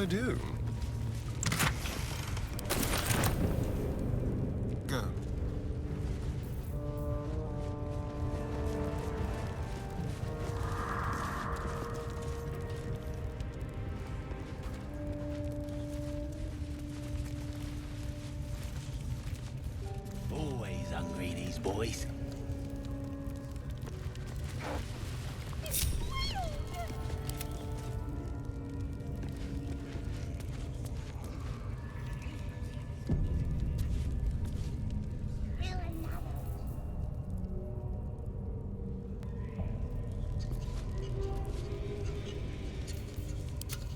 I do? Go. Always hungry, these boys.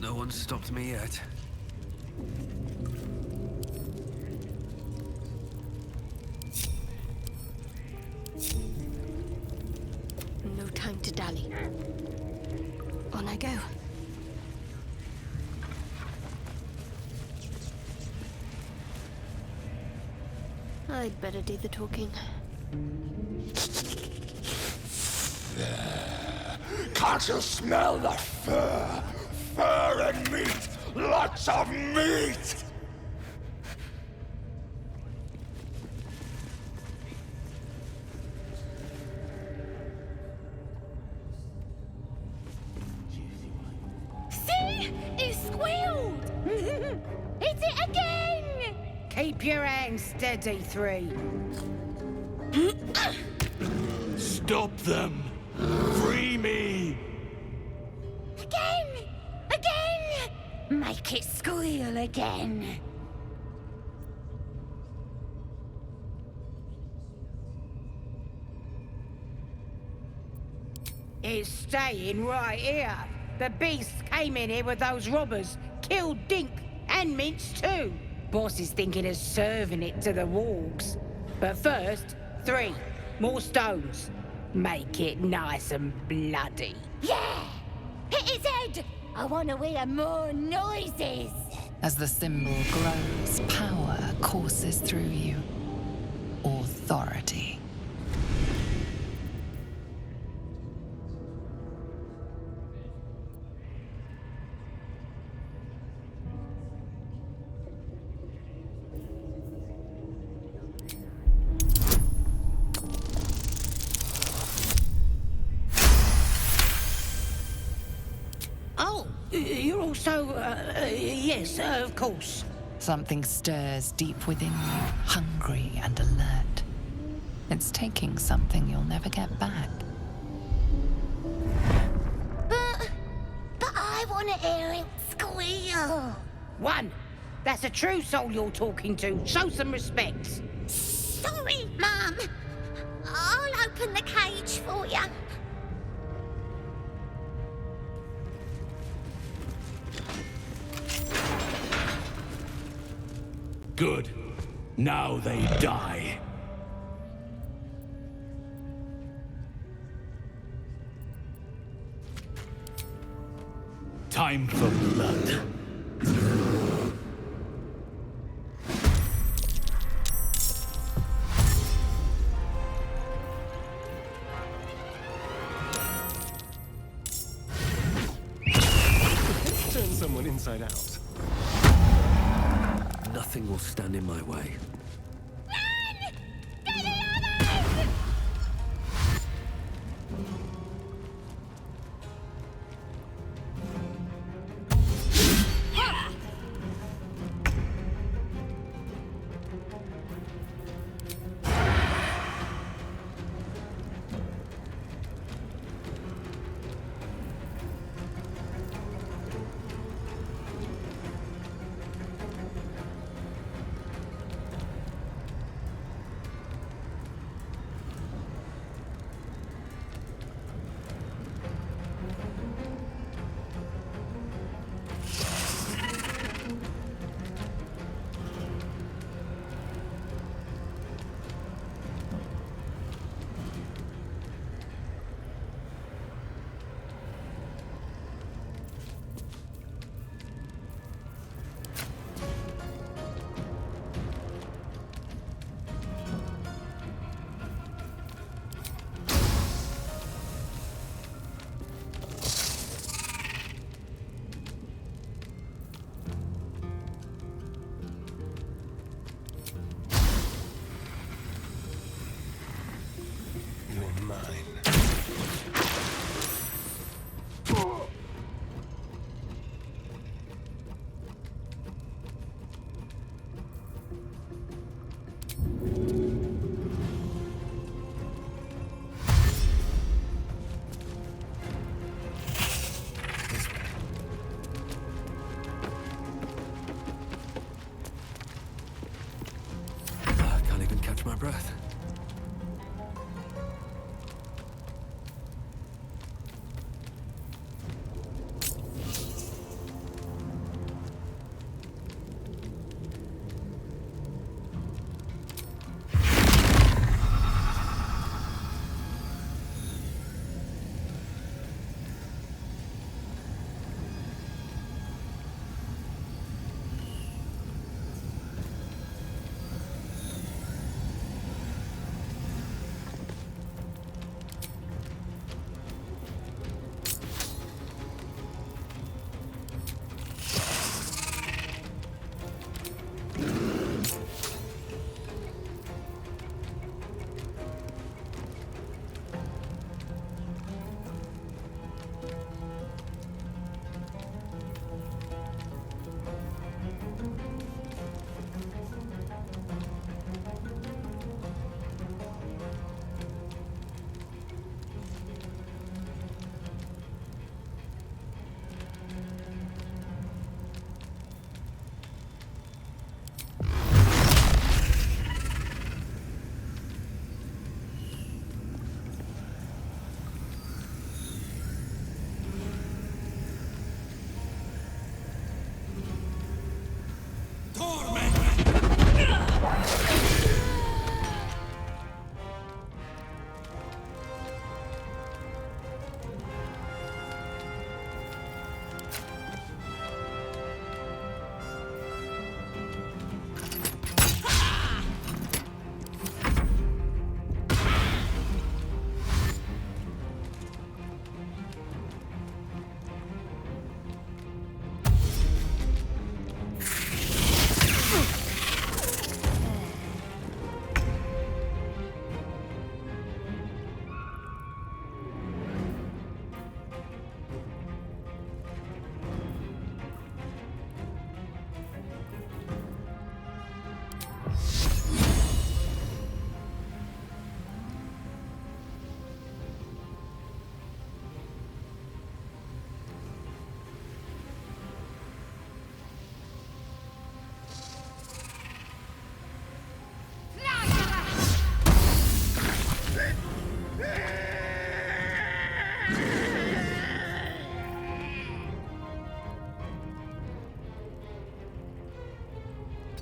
No one's stopped me yet. No time to dally. On I go. I'd better do the talking. Can't you smell the fur? Fur and meat! Lots of meat! See? It squealed! Hit it again! Keep your hands steady, 3. Stop them! Free me! Again! Again! Make it squeal again. It's staying right here. The beast came in here with those robbers, killed Dink and Minch too. Boss is thinking of serving it to the wargs. But first, 3 more stones. Make it nice and bloody. Yeah! Hit his head! I want to hear more noises! As the symbol grows, power courses through you. Authority. Oh, you're also, yes, of course. Something stirs deep within you, hungry and alert. It's taking something you'll never get back. But I want to hear it squeal. 1. That's a true soul you're talking to. Show some respect. Sorry, Mum. I'll open the cage for you. Good. Now they die. Time for blood. Turn someone inside out. Nothing will stand in my way. Run! Get the others! my breath.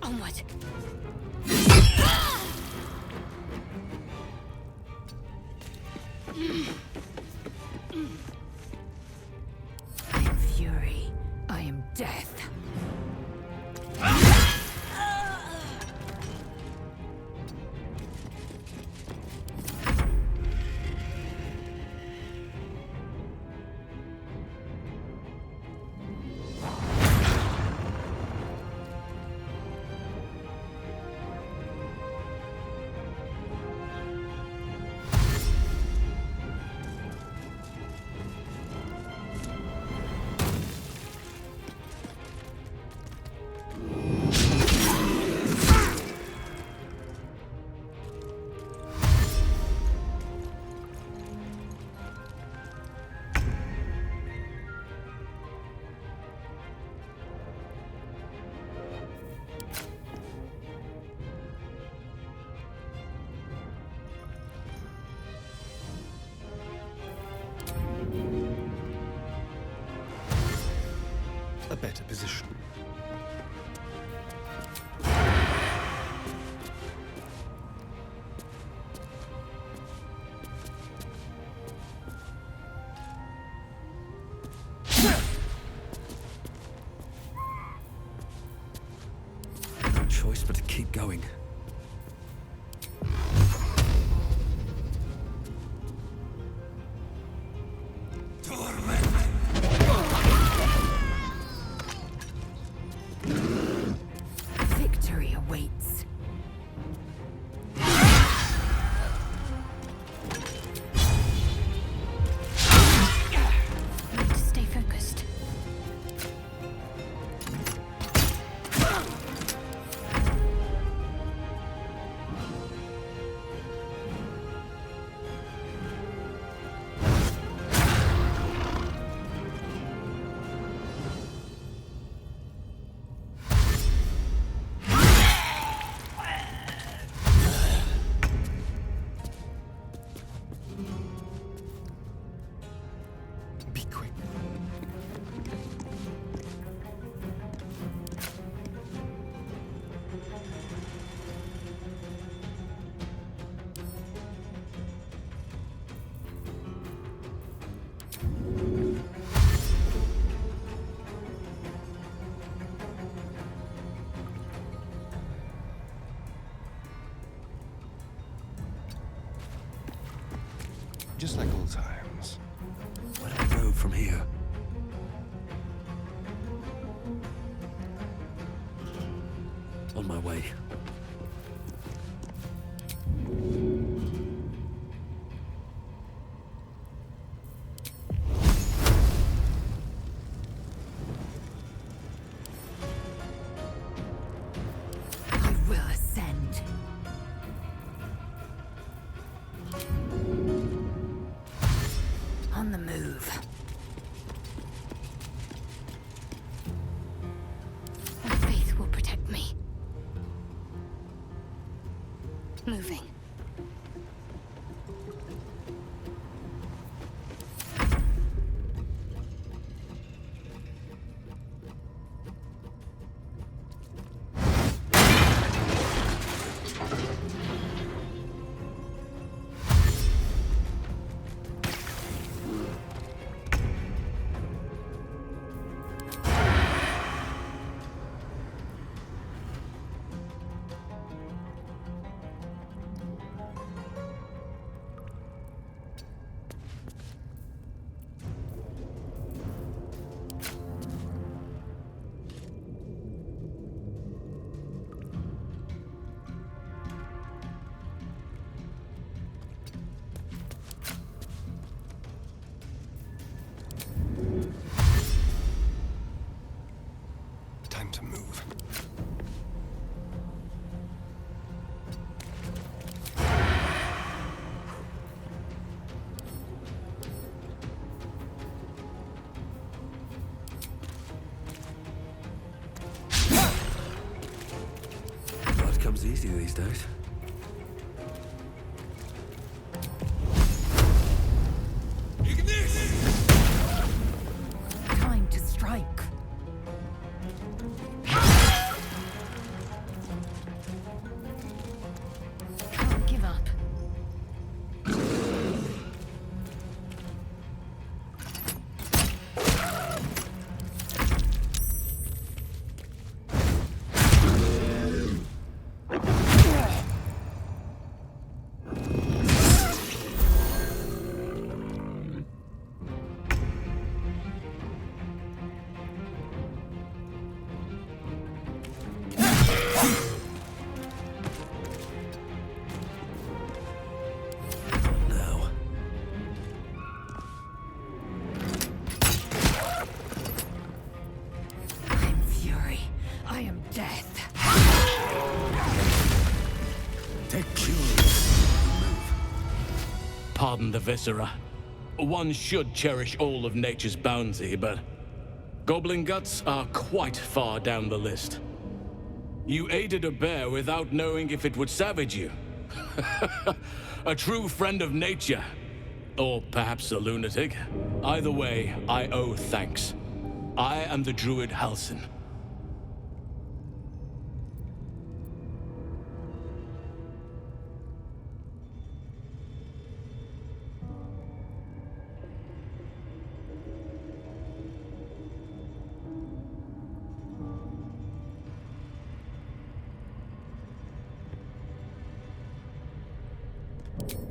Onward. I am fury. I am death. A better position. No choice but to keep going. Victory awaits. Need to stay focused. Just like old times. Where do I go from here? On my way. I will ascend. On the move. My faith will protect me. Moving. Time to move. Blood comes easy these days. Time to strike. Can't give up. Now. I am fury. I am death. Take curious. Pardon the viscera. One should cherish all of nature's bounty, but goblin guts are quite far down the list. You aided a bear without knowing if it would savage you. A true friend of nature. Or perhaps a lunatic. Either way, I owe thanks. I am the Druid Halsin.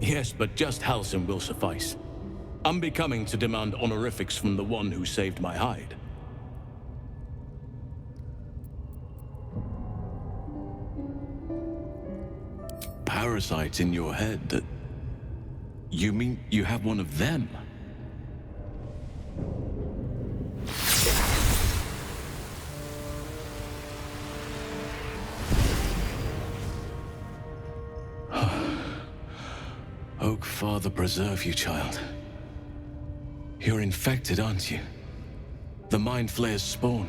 Yes, but just Halsin will suffice. Unbecoming to demand honorifics from the one who saved my hide. Parasites in your head that... You mean you have one of them? Oak Father preserve you, child. You're infected, aren't you? The Mind Flayer's spawn.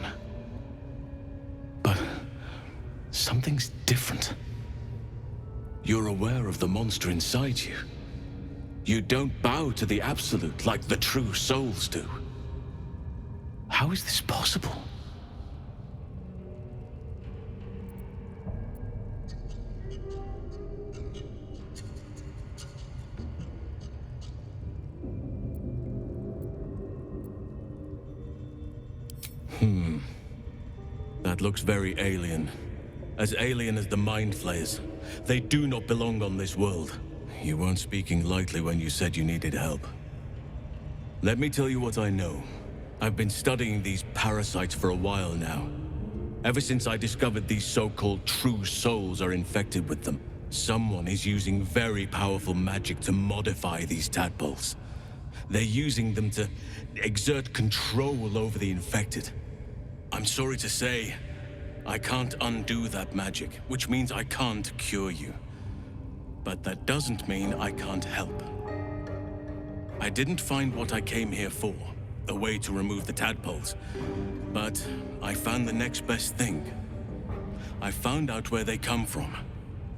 But something's different. You're aware of the monster inside you. You don't bow to the Absolute like the true souls do. How is this possible? That looks very alien. As alien as the Mind Flayers. They do not belong on this world. You weren't speaking lightly when you said you needed help. Let me tell you what I know. I've been studying these parasites for a while now. Ever since I discovered these so-called true souls are infected with them, someone is using very powerful magic to modify these tadpoles. They're using them to exert control over the infected. I'm sorry to say, I can't undo that magic, which means I can't cure you. But that doesn't mean I can't help. I didn't find what I came here for, a way to remove the tadpoles. But I found the next best thing. I found out where they come from.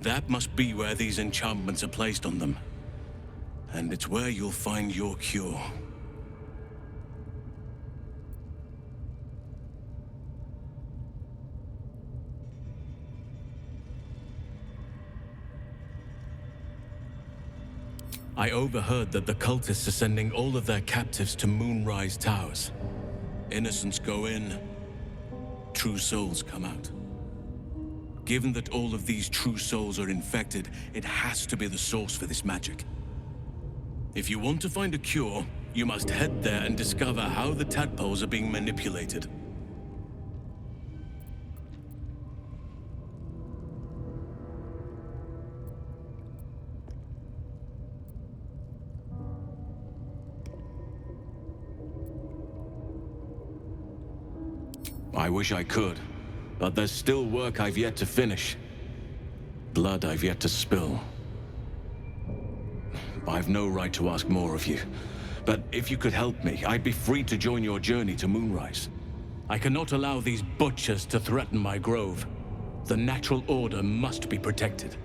That must be where these enchantments are placed on them. And it's where you'll find your cure. I overheard that the cultists are sending all of their captives to Moonrise Towers. Innocents go in, true souls come out. Given that all of these true souls are infected, it has to be the source for this magic. If you want to find a cure, you must head there and discover how the tadpoles are being manipulated. I wish I could, but there's still work I've yet to finish. Blood I've yet to spill. I've no right to ask more of you, but if you could help me, I'd be free to join your journey to Moonrise. I cannot allow these butchers to threaten my grove. The natural order must be protected.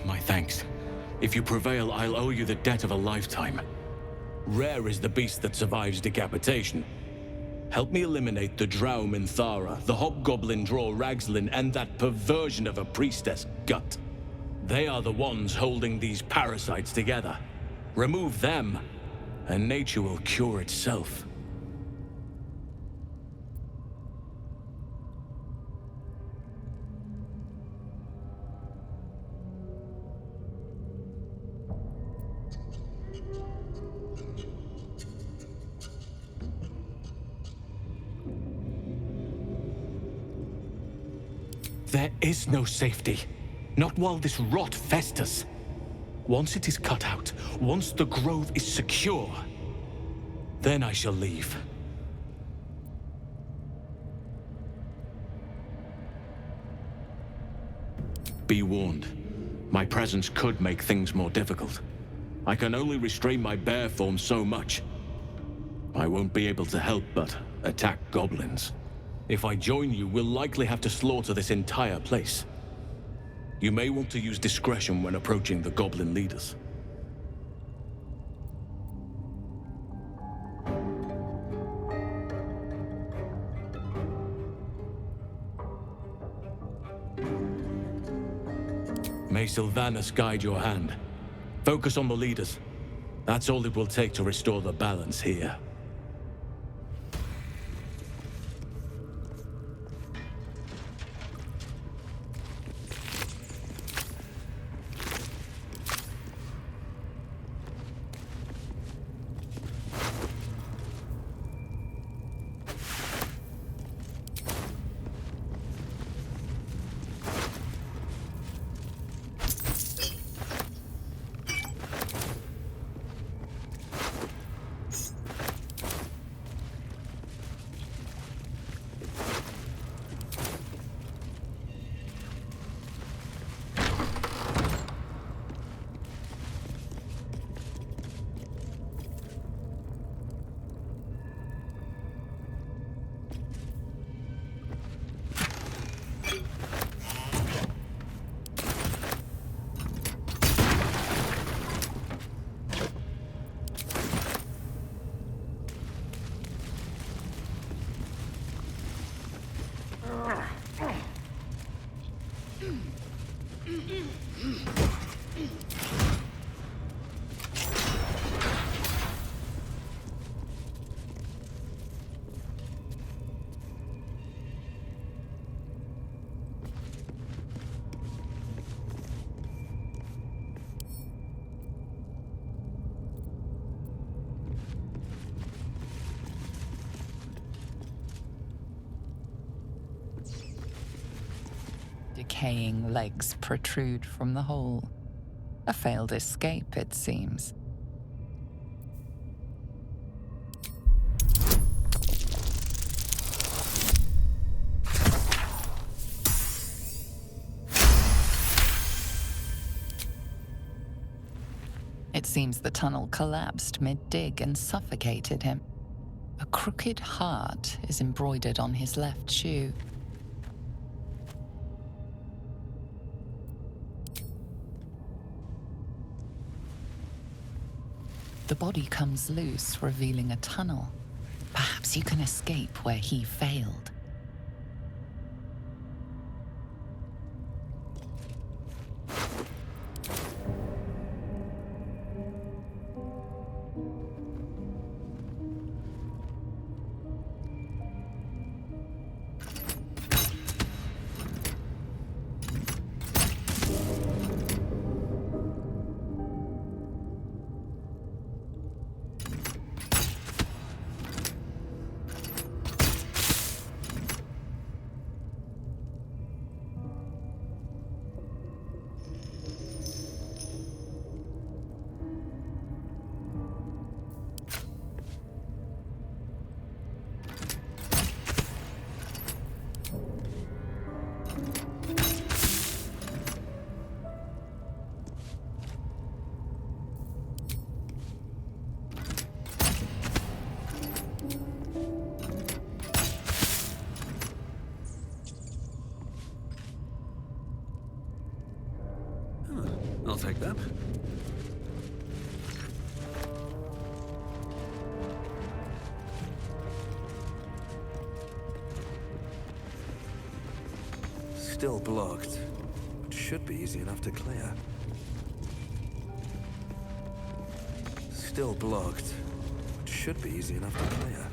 My thanks. If you prevail, I'll owe you the debt of a lifetime. Rare is the beast that survives decapitation. Help me eliminate the Drow Mintara, the hobgoblin Dror Ragzlin, and that perversion of a priestess, Gut. They are the ones holding these parasites together. Remove them, and nature will cure itself. There is no safety. Not while this rot festers. Once it is cut out, once the grove is secure, then I shall leave. Be warned. My presence could make things more difficult. I can only restrain my bear form so much. I won't be able to help but attack goblins. If I join you, we'll likely have to slaughter this entire place. You may want to use discretion when approaching the goblin leaders. May Sylvanas guide your hand. Focus on the leaders. That's all it will take to restore the balance here. Decaying legs protrude from the hole. A failed escape, it seems. It seems the tunnel collapsed mid-dig and suffocated him. A crooked heart is embroidered on his left shoe. The body comes loose, revealing a tunnel. Perhaps you can escape where he failed. I'll take that. Still blocked. But should be easy enough to clear. Still blocked. But should be easy enough to clear.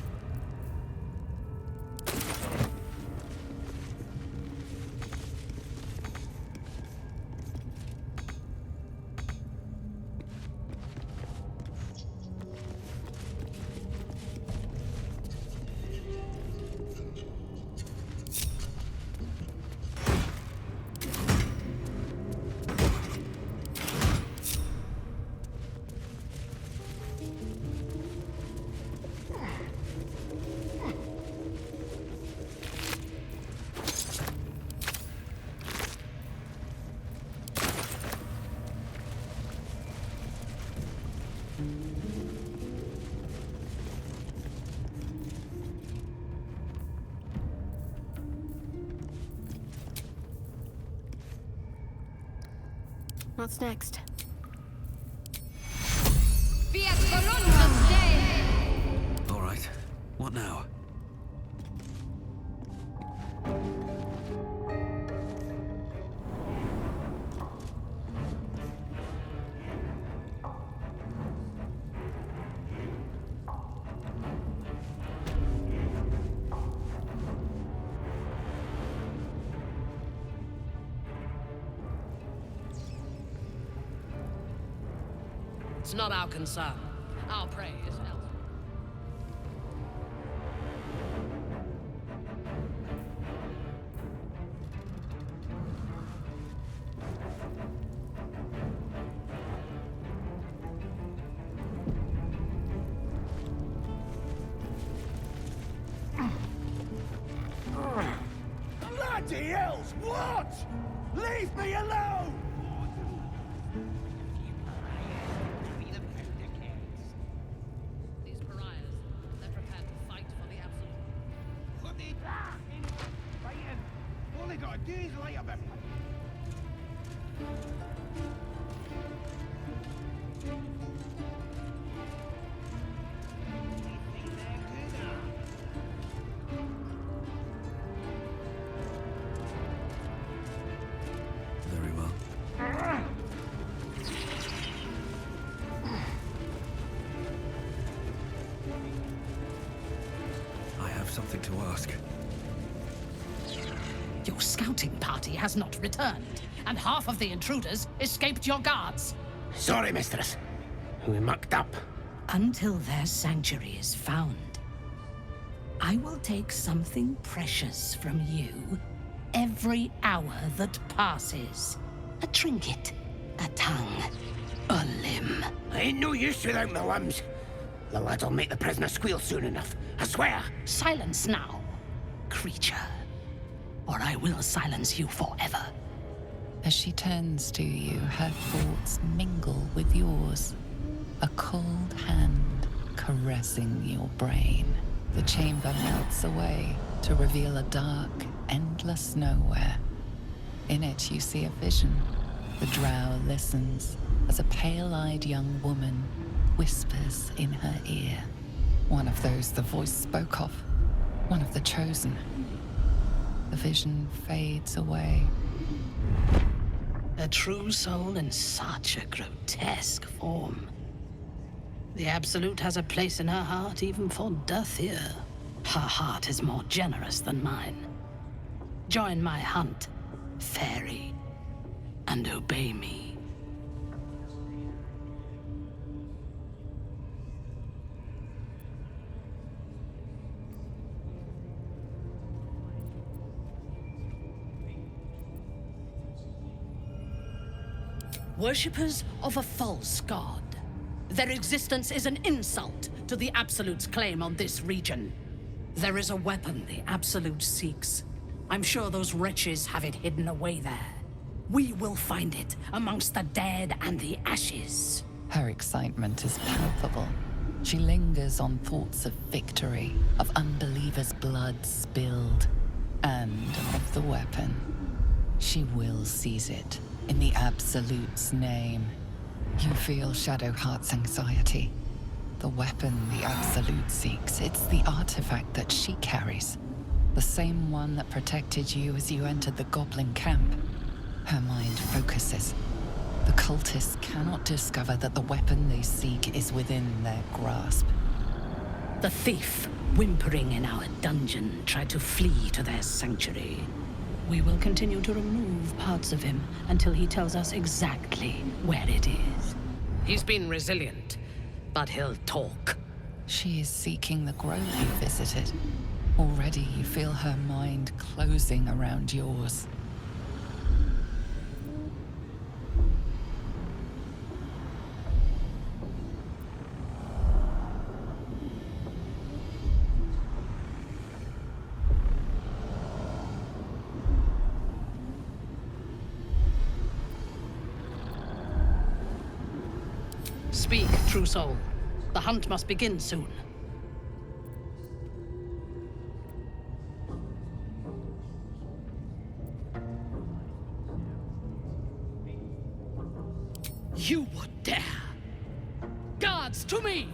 What's next? All right. What now? It's not our concern. Our prey is elsewhere. Bloody hells, what? Leave me alone! These pariahs, they're prepared to fight for the absolute. Put it back in fighting. All they gotta do is light up a... Very well. I have something to ask. Your scouting party has not returned, and half of the intruders escaped your guards. Sorry, mistress. We mucked up. Until their sanctuary is found, I will take something precious from you every hour that passes. A trinket, a tongue, a limb. I ain't no use without my limbs. The lad'll make the prisoner squeal soon enough, I swear. Silence now, creature, or I will silence you forever. As she turns to you, her thoughts mingle with yours. A cold hand caressing your brain. The chamber melts away to reveal a dark, endless nowhere. In it, you see a vision. The Drow listens as a pale-eyed young woman whispers in her ear. One of those the voice spoke of. One of the chosen. The vision fades away. A true soul in such a grotesque form. The Absolute has a place in her heart even for Dathir. Her heart is more generous than mine. Join my hunt, fairy, and obey me. Worshippers of a false god. Their existence is an insult to the Absolute's claim on this region. There is a weapon the Absolute seeks. I'm sure those wretches have it hidden away there. We will find it amongst the dead and the ashes. Her excitement is palpable. She lingers on thoughts of victory, of unbelievers' blood spilled, and of the weapon. She will seize it, in the Absolute's name. You feel Shadowheart's anxiety. The weapon the Absolute seeks, it's the artifact that she carries. The same one that protected you as you entered the Goblin camp. Her mind focuses. The cultists cannot discover that the weapon they seek is within their grasp. The thief, whimpering in our dungeon, tried to flee to their sanctuary. We will continue to remove parts of him until he tells us exactly where it is. He's been resilient, but he'll talk. She is seeking the grove you visited. Already you feel her mind closing around yours. Speak, true soul. The hunt must begin soon. You would dare! Guards, to me!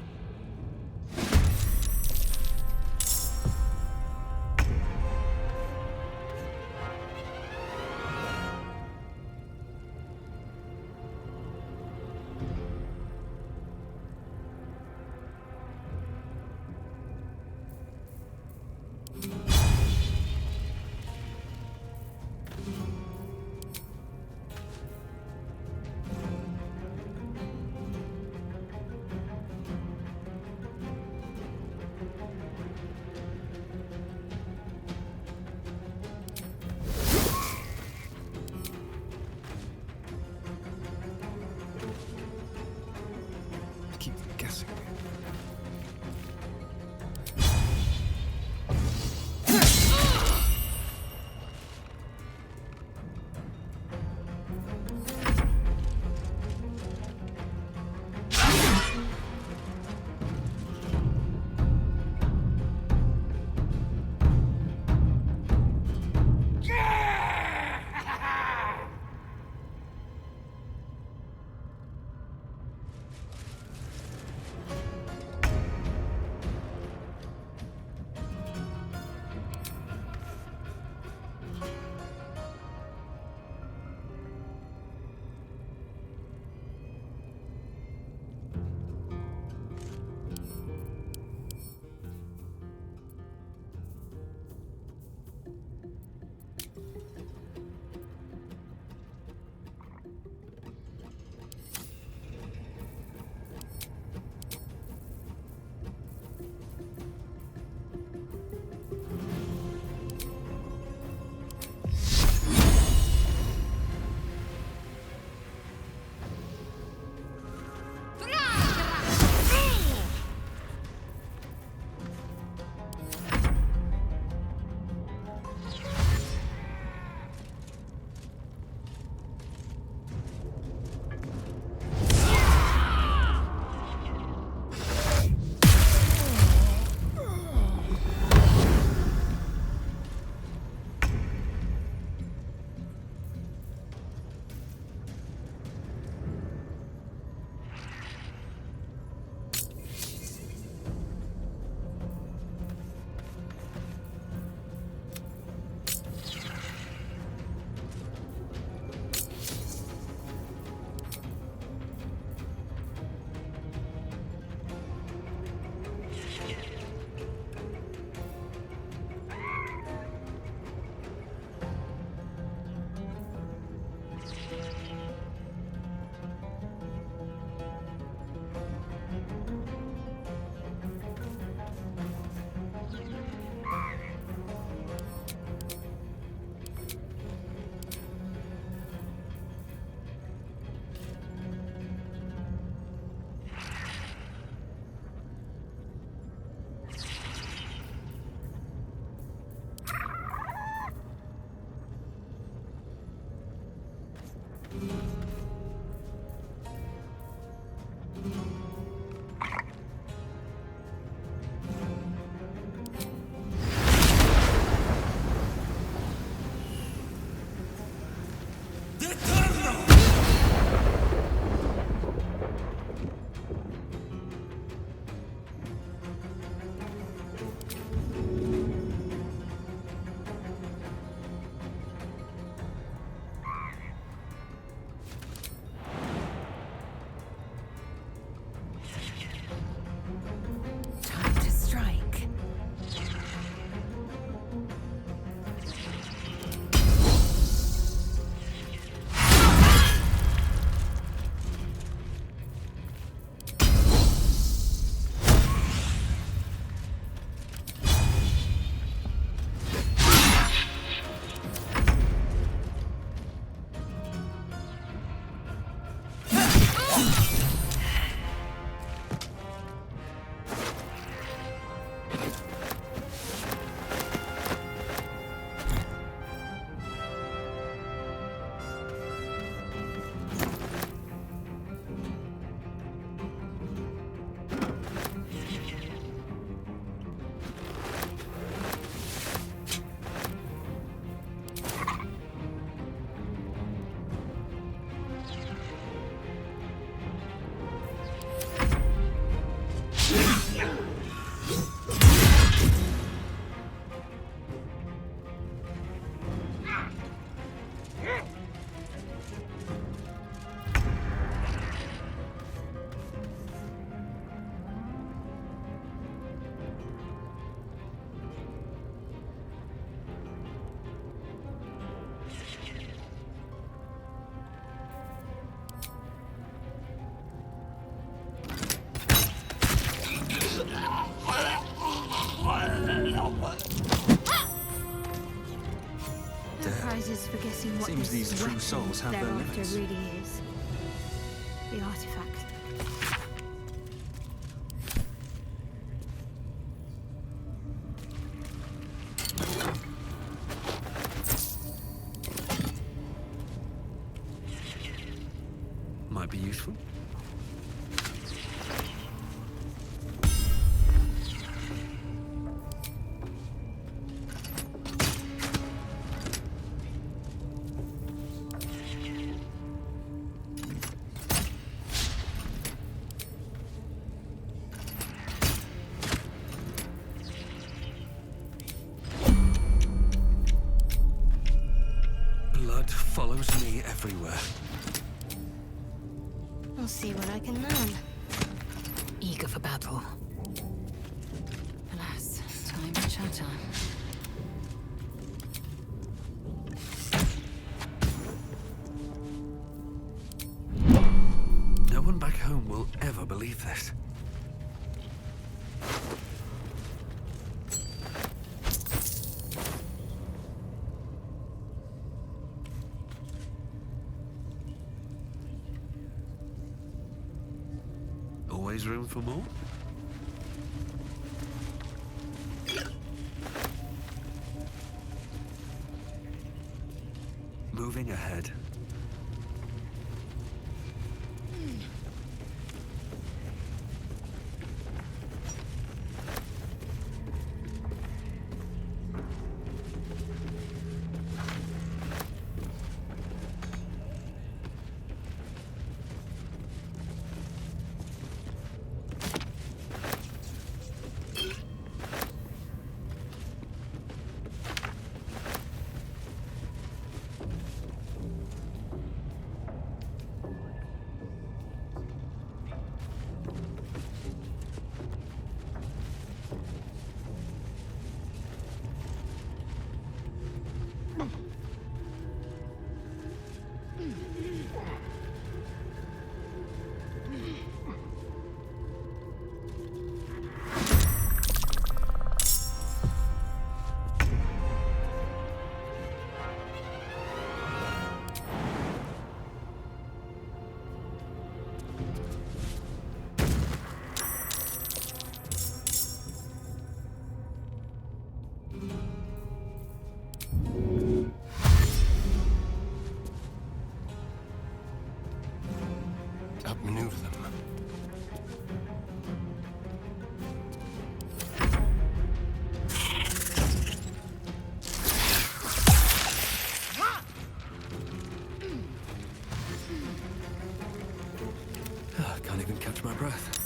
Prizes for guessing what Seems this these true weapon souls have their they're limits. after really is. The artifact. Might be useful. Blood follows me everywhere. I'll see what I can learn. Eager for battle. Alas, time to chatter. No one back home will ever believe this. Always room for more? Moving ahead. Outmaneuver them. Can't even catch my breath.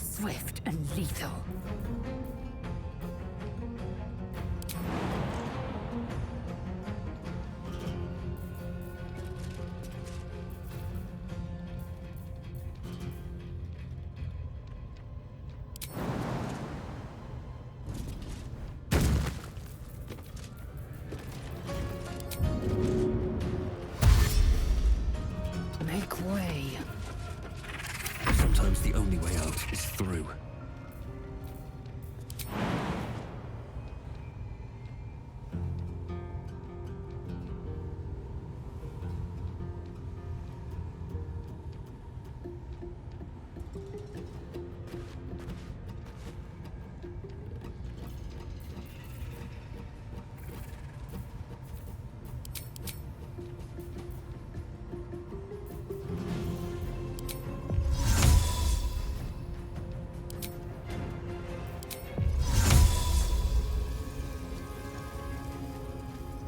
Swift and lethal.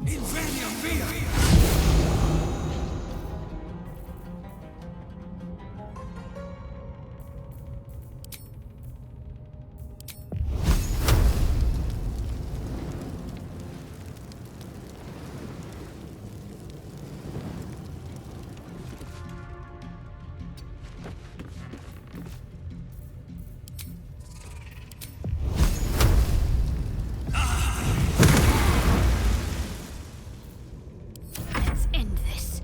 Inveniam via! Let's end this.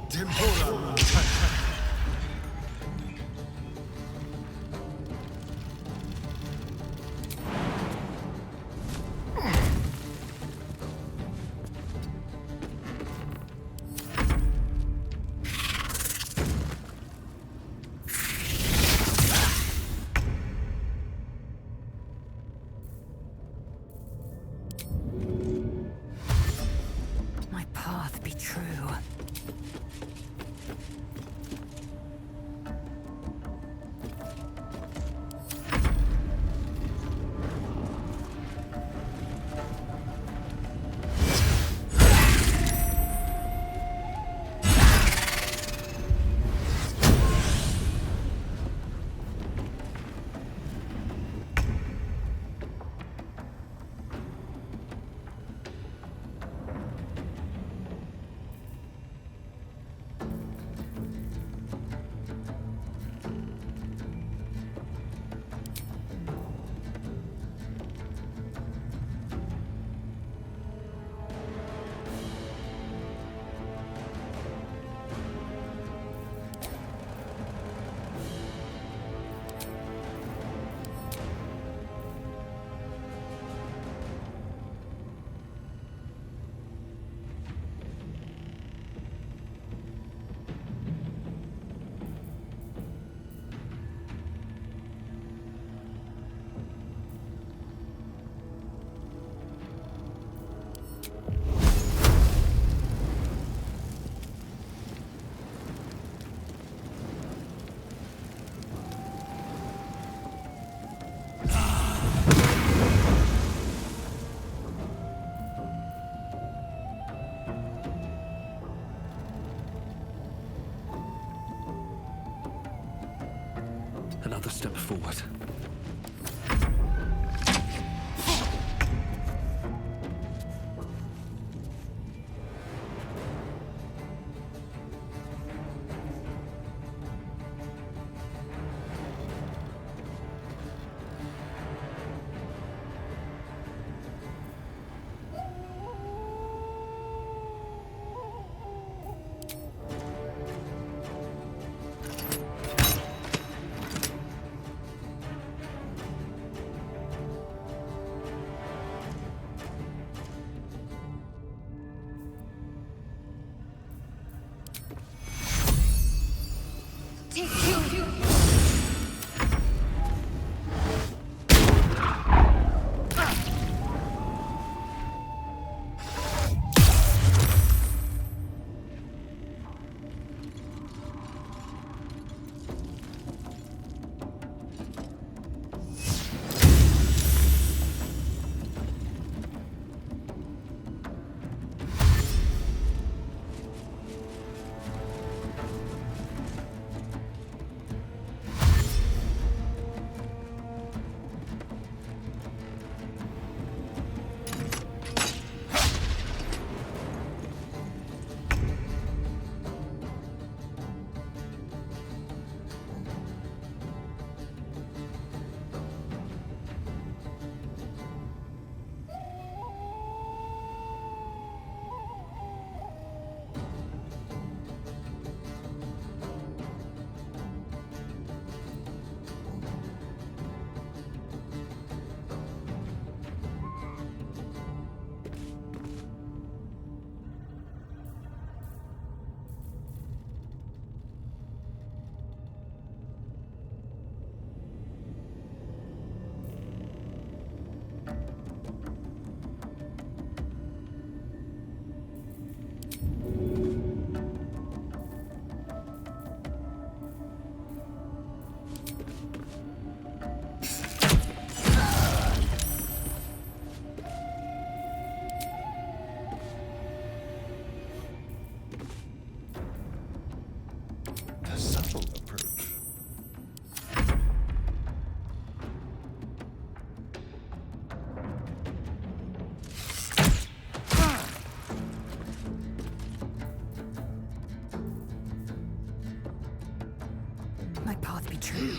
Tempora. My path be true. Another step forward. My path be true.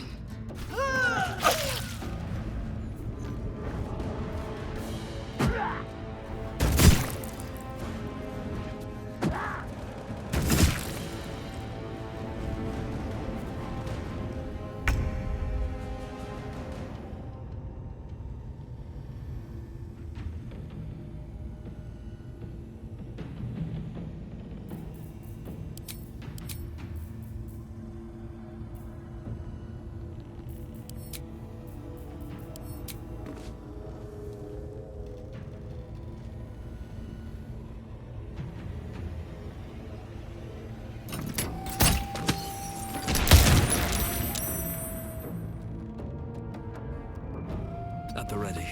At the ready.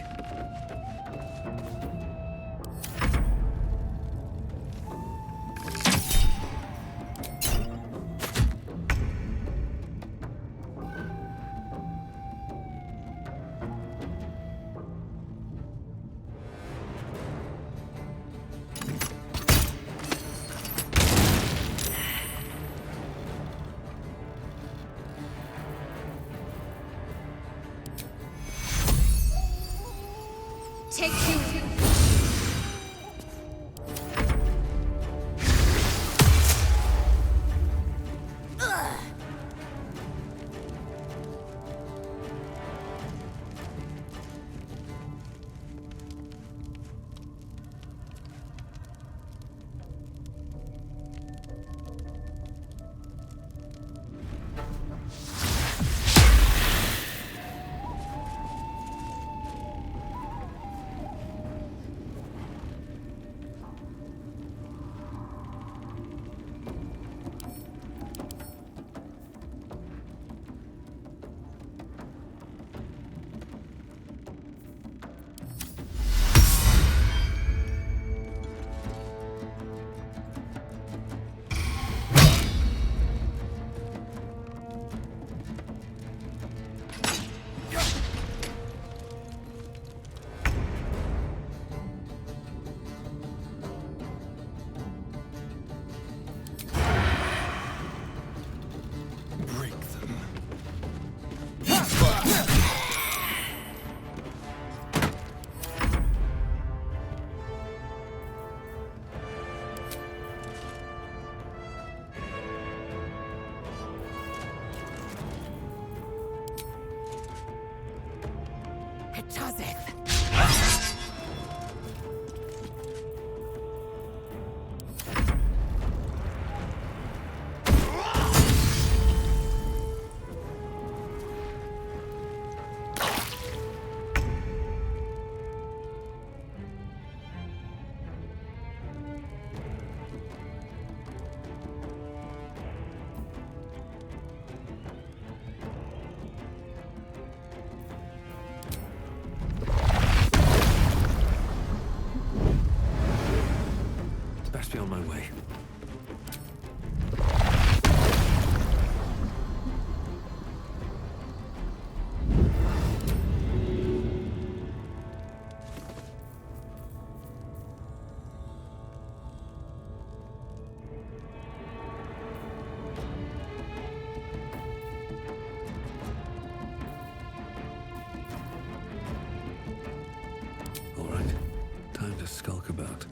Take you. Best be on my way. All right, time to skulk about.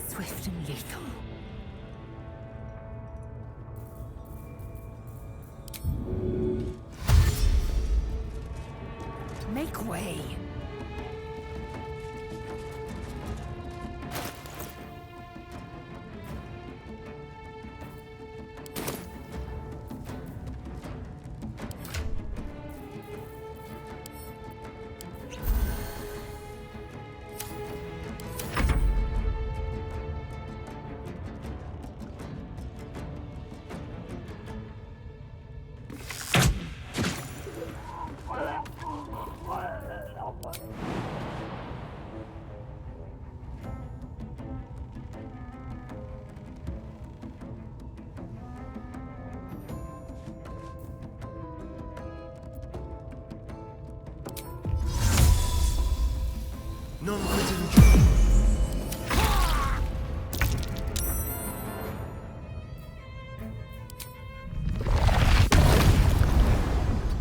Swift and lethal. Make way.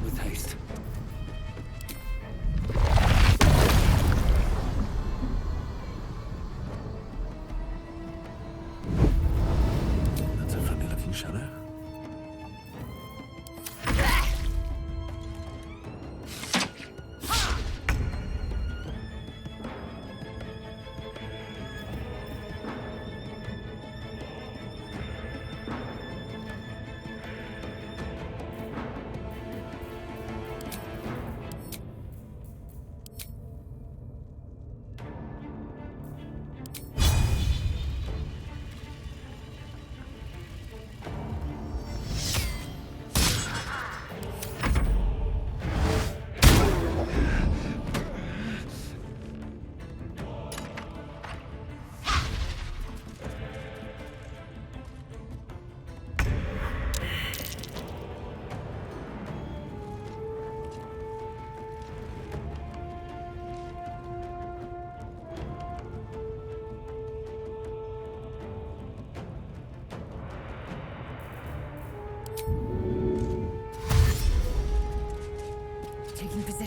With haste. That's a funny looking shadow.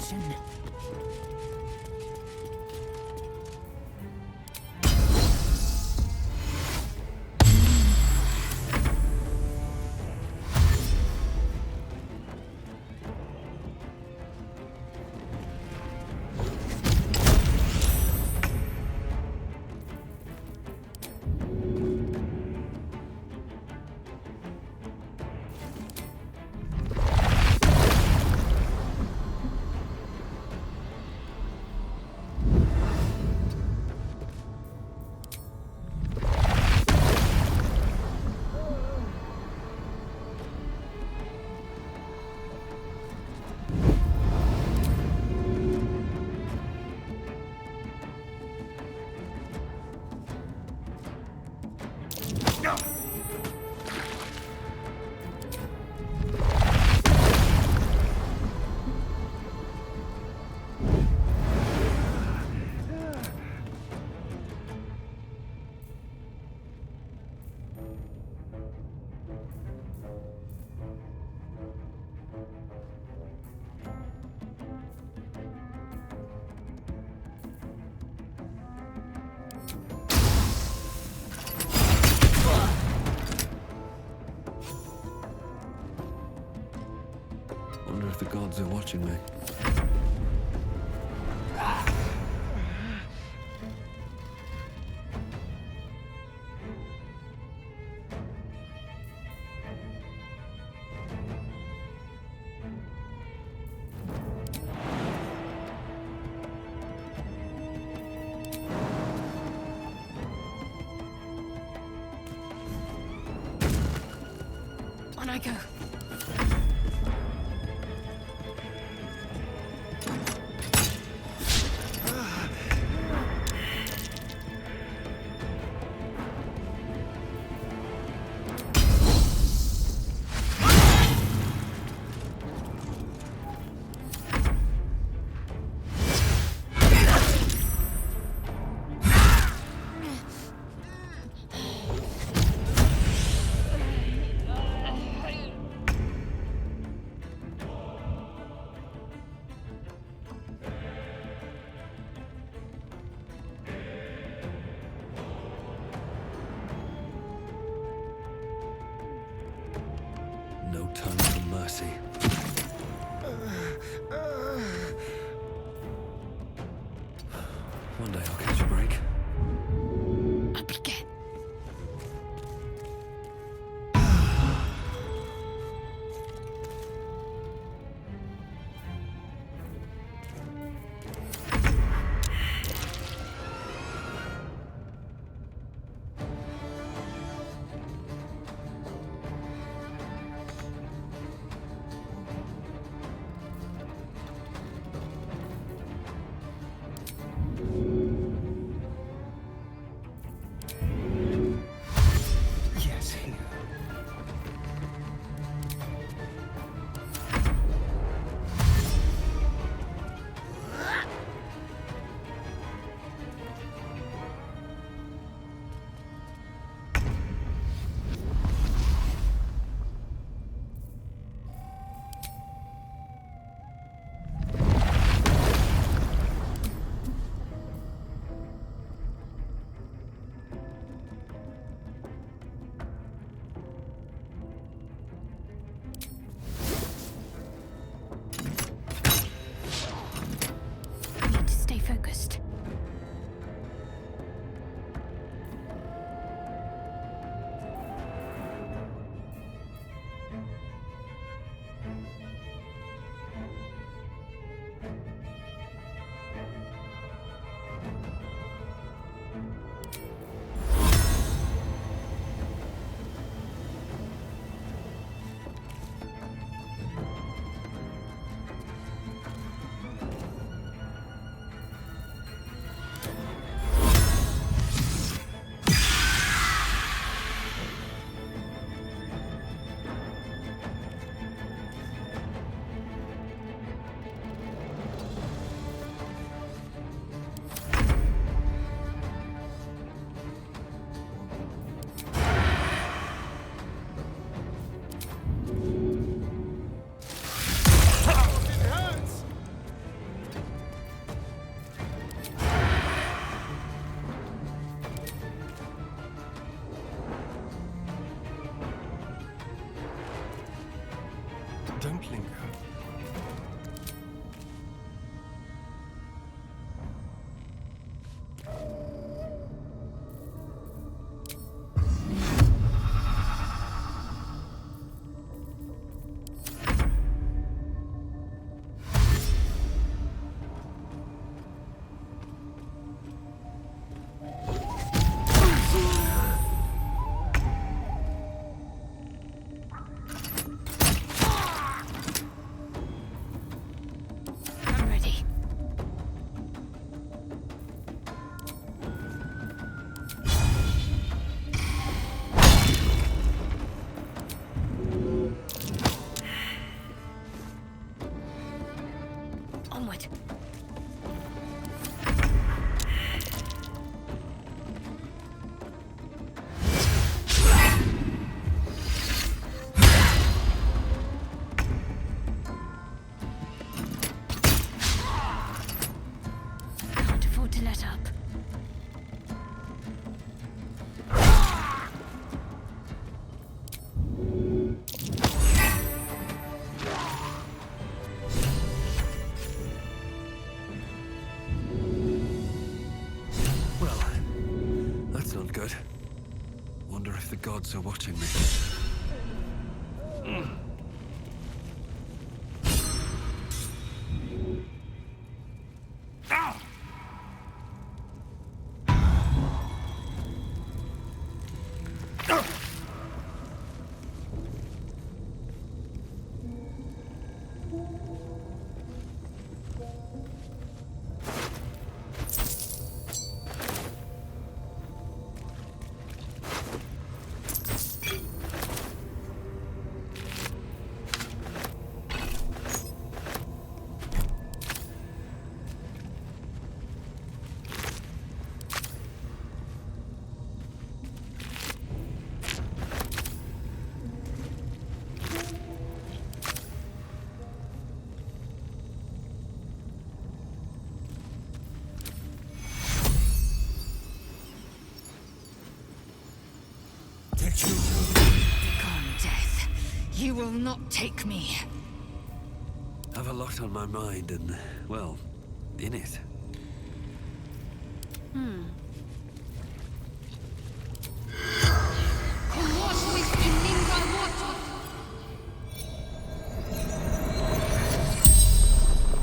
destruction. Wonder if the gods are watching me. On I go. No time for mercy. One day I'll catch a break. Up you get. Don't linger. Onward. Can't afford to let up. Good. Wonder if the gods are watching me. Begone, death. You will not take me. Have a lot on my mind and, well, in it.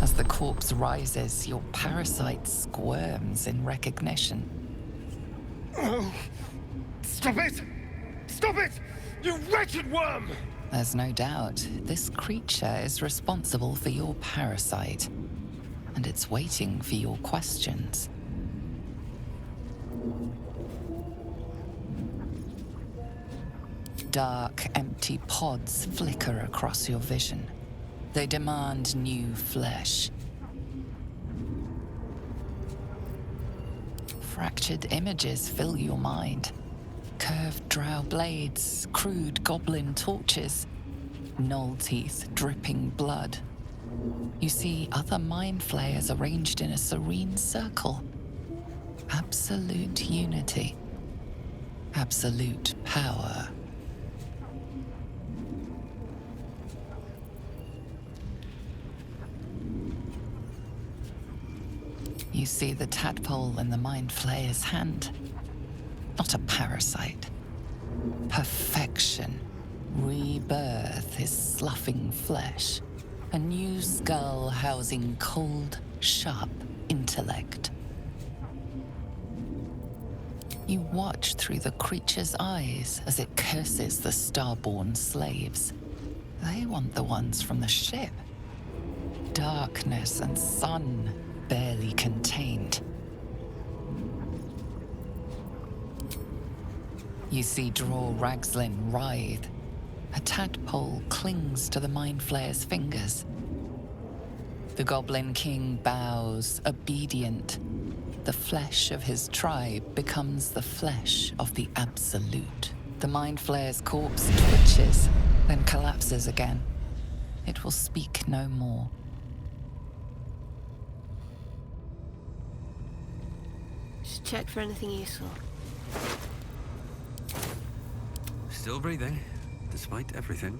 As the corpse rises, your parasite squirms in recognition. Stop it! Stop it! You wretched worm! There's no doubt this creature is responsible for your parasite, and it's waiting for your questions. Dark, empty pods flicker across your vision. They demand new flesh. Fractured images fill your mind. Curved drow blades, crude goblin torches, gnoll teeth dripping blood. You see other mind flayers arranged in a serene circle. Absolute unity. Absolute power. You see the tadpole in the mind flayer's hand. Not a parasite. Perfection. Rebirth is sloughing flesh. A new skull housing cold, sharp intellect. You watch through the creature's eyes as it curses the starborn slaves. They want the ones from the ship. Darkness and sun barely contained. You see Dror Ragzlin writhe. A tadpole clings to the mind flayer's fingers. The Goblin King bows, obedient. The flesh of his tribe becomes the flesh of the Absolute. The mind flayer's corpse twitches, then collapses again. It will speak no more. Just check for anything useful. Still breathing, despite everything.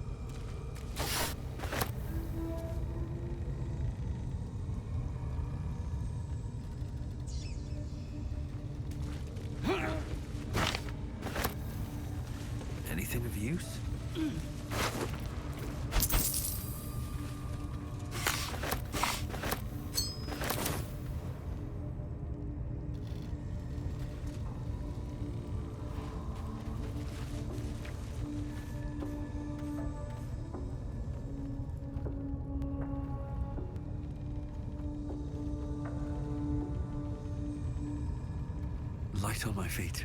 use? Light on my feet.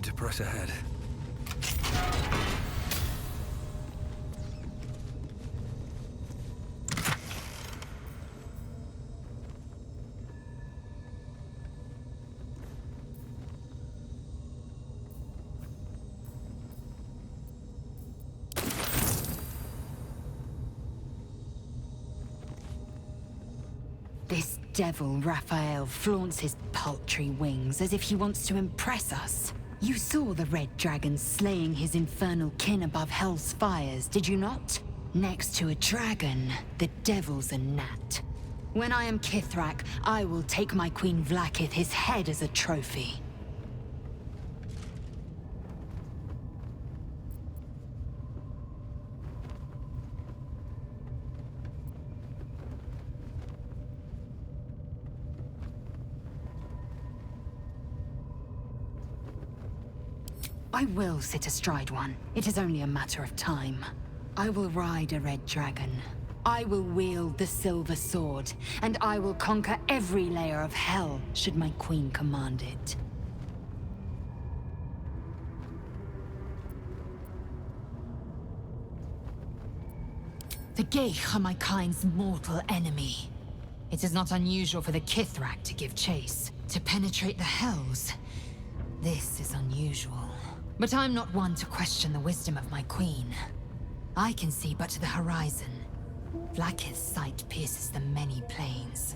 Time to press ahead. This devil, Raphael, flaunts his paltry wings as if he wants to impress us. You saw the red dragon slaying his infernal kin above hell's fires, did you not? Next to a dragon, the devil's a gnat. When I am Kithrak, I will take my Queen Vlaakith his head as a trophy. I will sit astride one. It is only a matter of time. I will ride a red dragon. I will wield the silver sword, and I will conquer every layer of hell, should my queen command it. The Geich are my kind's mortal enemy. It is not unusual for the Kithrak to give chase, to penetrate the hells. This is unusual. But I'm not one to question the wisdom of my queen. I can see but to the horizon. Vlaakith's sight pierces the many planes.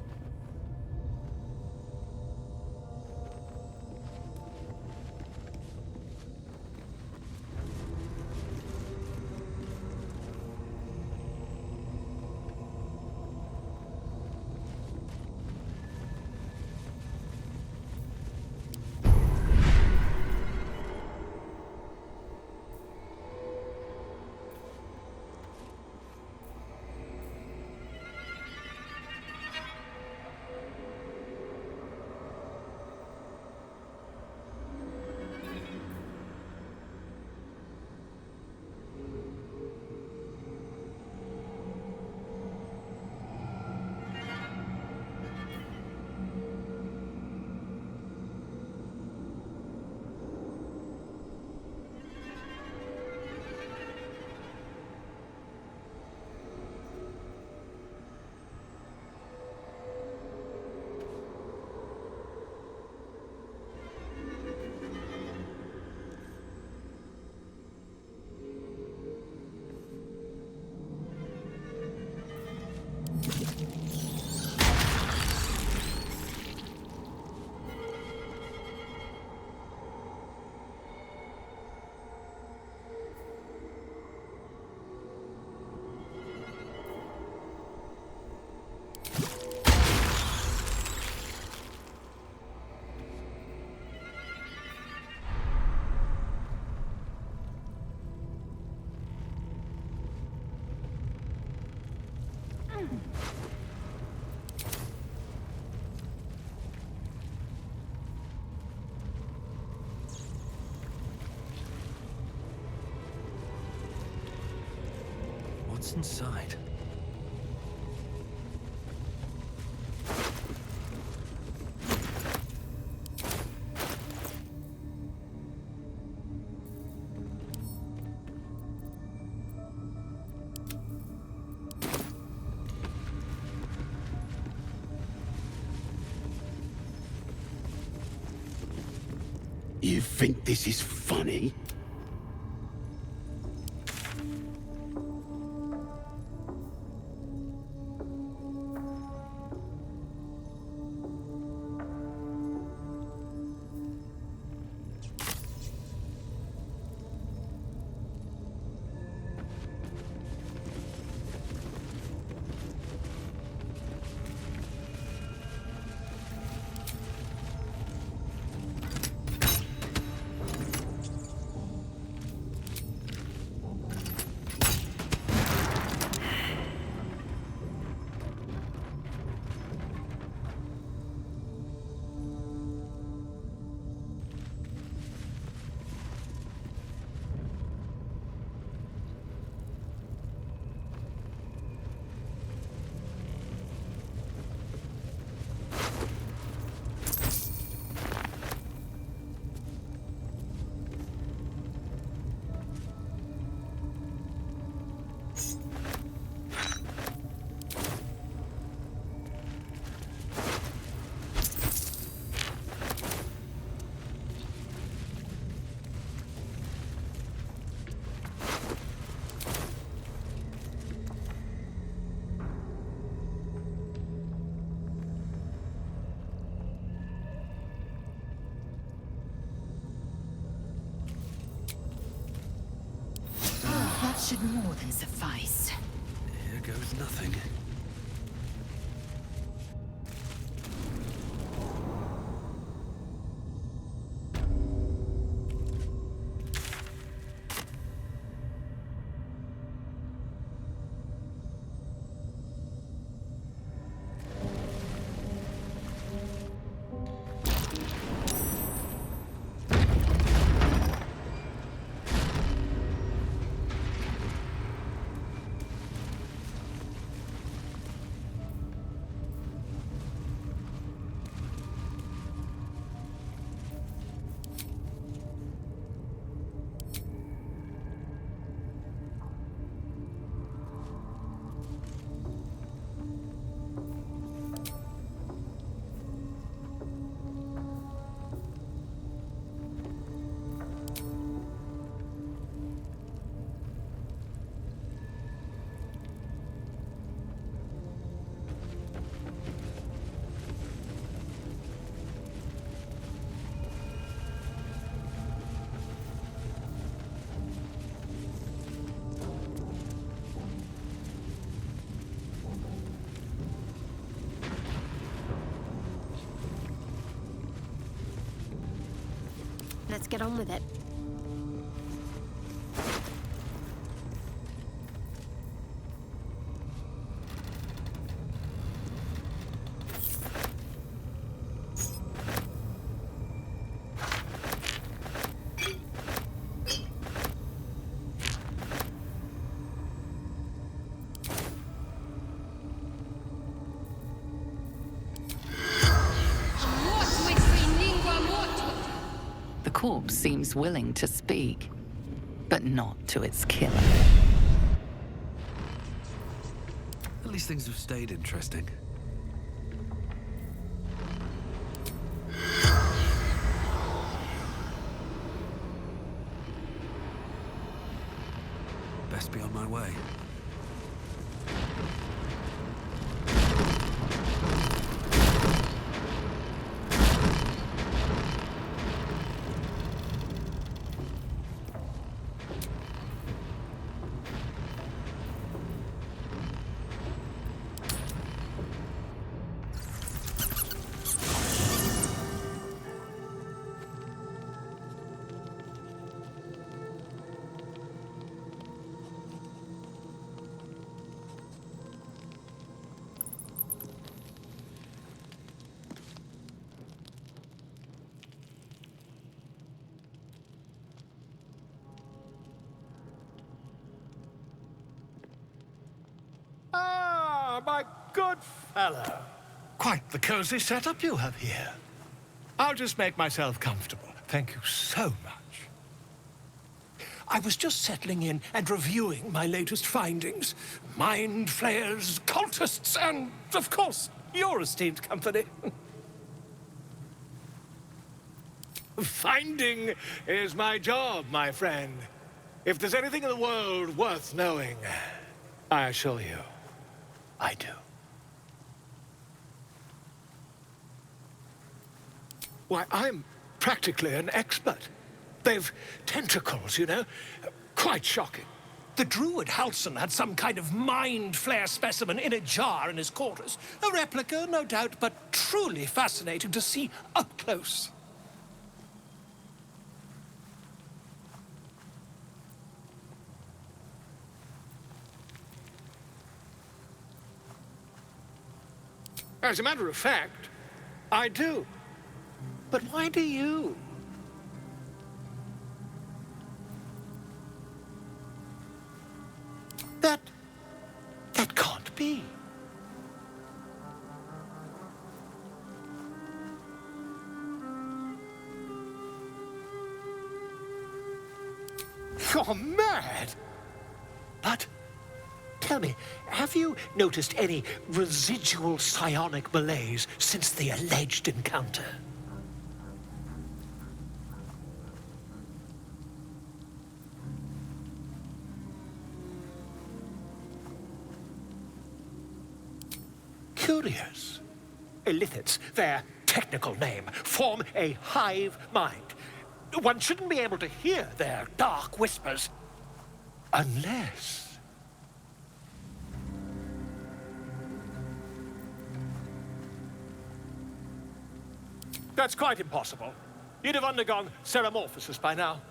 What's inside? You think this is funny? should more than suffice. Here goes nothing. Let's get on with it. The corpse seems willing to speak, but not to its killer. At least things have stayed interesting. Best be on my way. My good fellow. Quite the cozy setup you have here. I'll just make myself comfortable. Thank you so much. I was just settling in and reviewing my latest findings. Mind flayers, cultists, and, of course, your esteemed company. Finding is my job, my friend. If there's anything in the world worth knowing, I assure you, I do. Why, I'm practically an expert. They've tentacles, you know? Quite shocking. The Druid Halsin had some kind of mind flayer specimen in a jar in his quarters. A replica, no doubt, but truly fascinating to see up close. As a matter of fact, I do. But why do you? That can't be. You're mad! But tell me, have you noticed any residual psionic malaise since the alleged encounter? Curious. Illithids, their technical name, form a hive mind. One shouldn't be able to hear their dark whispers. Unless... That's quite impossible. You'd have undergone ceramorphosis by now.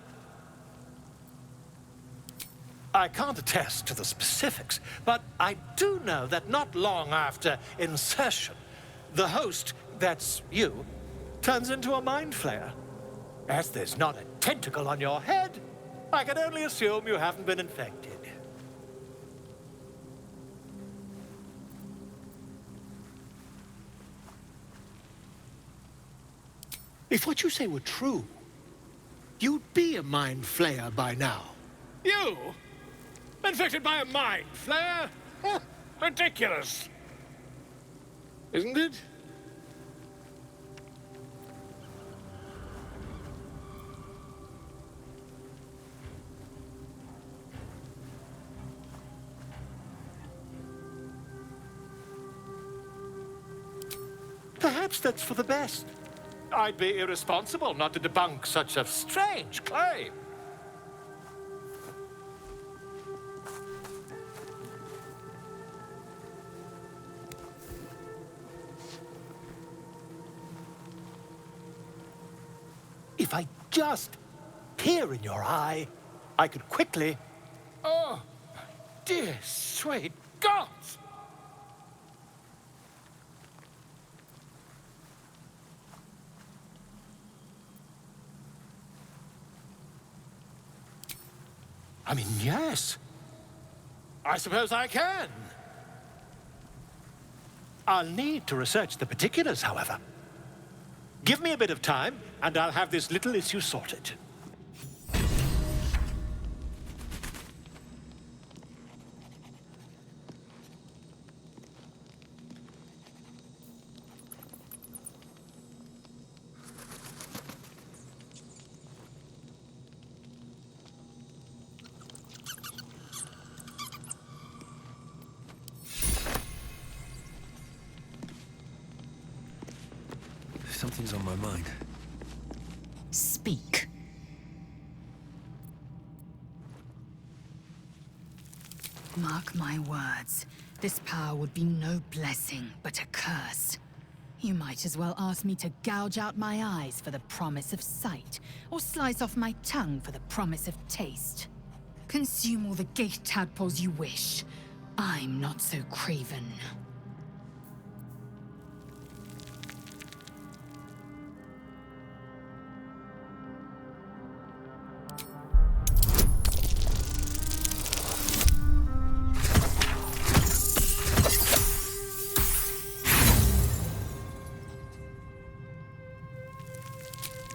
I can't attest to the specifics, but I do know that not long after insertion, the host, that's you, turns into a mind flayer. As there's not a tentacle on your head, I can only assume you haven't been infected. If what you say were true, you'd be a mind flayer by now. You? Infected by a mind flayer? Huh, ridiculous. Isn't it? Perhaps that's for the best. I'd be irresponsible not to debunk such a strange claim. If I just peer in your eye, I could quickly... Oh, dear sweet gods! I mean, yes. I suppose I can. I'll need to research the particulars, however. Give me a bit of time, and I'll have this little issue sorted. Something's on my mind. Speak. Mark my words. This power would be no blessing, but a curse. You might as well ask me to gouge out my eyes for the promise of sight, or slice off my tongue for the promise of taste. Consume all the gate tadpoles you wish. I'm not so craven.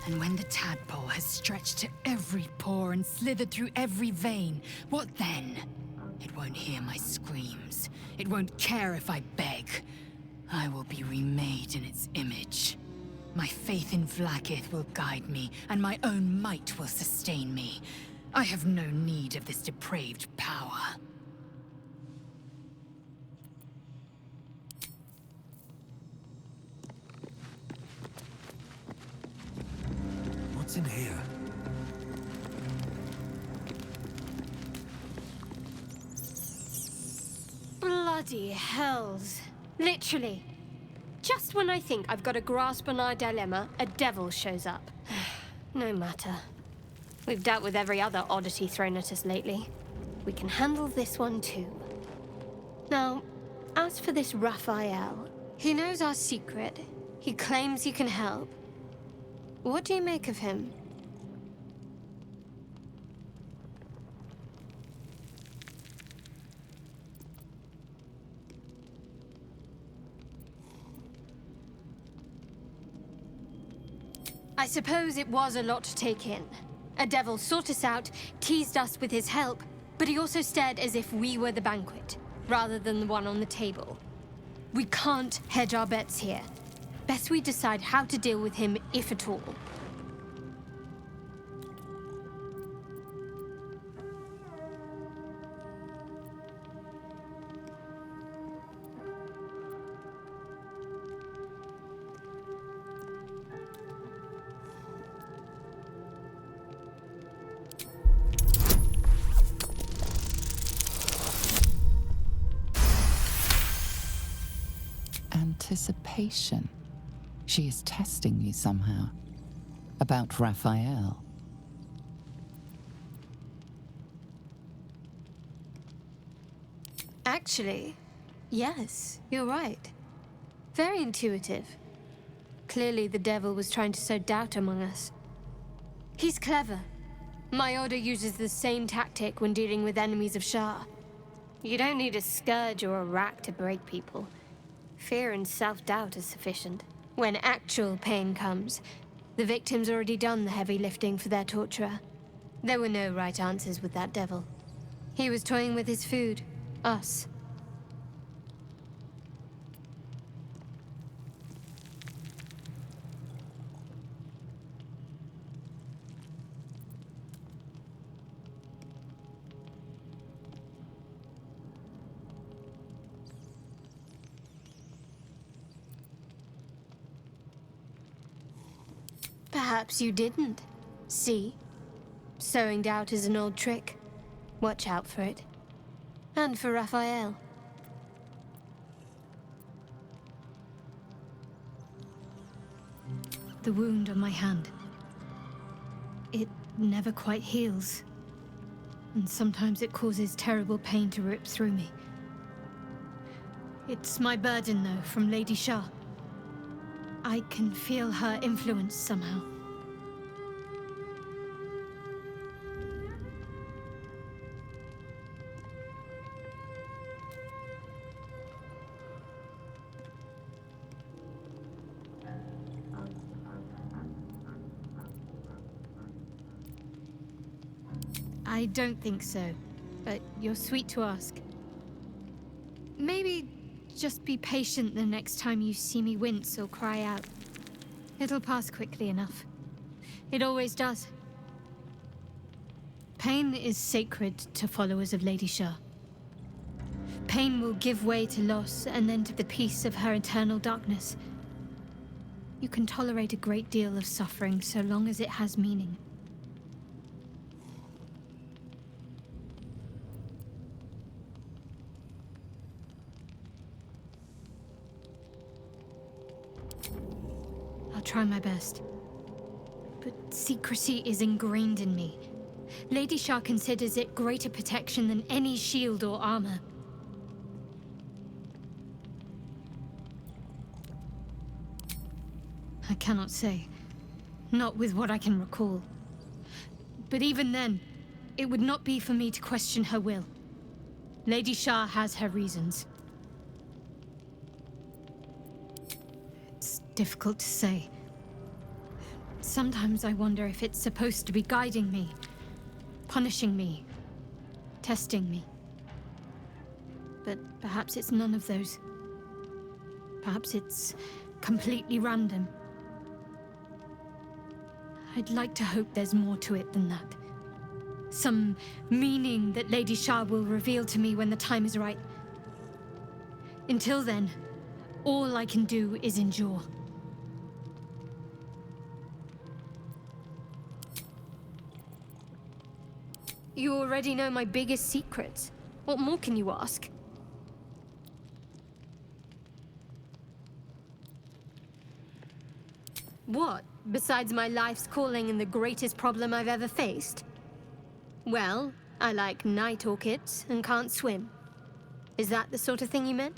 And when the tadpole has stretched to every pore and slithered through every vein, what then? It won't hear my screams. It won't care if I beg. I will be remade in its image. My faith in Vlaakith will guide me, and my own might will sustain me. I have no need of this depraved power. What's in here? Bloody hells. Literally. Just when I think I've got a grasp on our dilemma, a devil shows up. No matter. We've dealt with every other oddity thrown at us lately. We can handle this one too. Now, as for this Raphael, he knows our secret. He claims he can help. What do you make of him? I suppose it was a lot to take in. A devil sought us out, teased us with his help, but he also stared as if we were the banquet, rather than the one on the table. We can't hedge our bets here. Best we decide how to deal with him, if at all. Anticipation. She is testing you somehow. About Raphael. Actually, yes, you're right. Very intuitive. Clearly the devil was trying to sow doubt among us. He's clever. My order uses the same tactic when dealing with enemies of Shah. You don't need a scourge or a rack to break people. Fear and self-doubt is sufficient. When actual pain comes, the victim's already done the heavy lifting for their torturer. There were no right answers with that devil. He was toying with his food. Us. Perhaps you didn't. See? Sowing doubt is an old trick. Watch out for it. And for Raphael. The wound on my hand. It never quite heals. And sometimes it causes terrible pain to rip through me. It's my burden, though, from Lady Shah. I can feel her influence somehow. I don't think so, but you're sweet to ask. Maybe just be patient the next time you see me wince or cry out. It'll pass quickly enough. It always does. Pain is sacred to followers of Lady Shah. Pain will give way to loss and then to the peace of her eternal darkness. You can tolerate a great deal of suffering so long as it has meaning. I'll try my best. But secrecy is ingrained in me. Lady Shah considers it greater protection than any shield or armor. I cannot say. Not with what I can recall. But even then, it would not be for me to question her will. Lady Shah has her reasons. It's difficult to say. Sometimes I wonder if it's supposed to be guiding me, punishing me, testing me. But perhaps it's none of those. Perhaps it's completely random. I'd like to hope there's more to it than that. Some meaning that Lady Shah will reveal to me when the time is right. Until then, all I can do is endure. You already know my biggest secrets. What more can you ask? What, besides my life's calling and the greatest problem I've ever faced? Well, I like night orchids and can't swim. Is that the sort of thing you meant?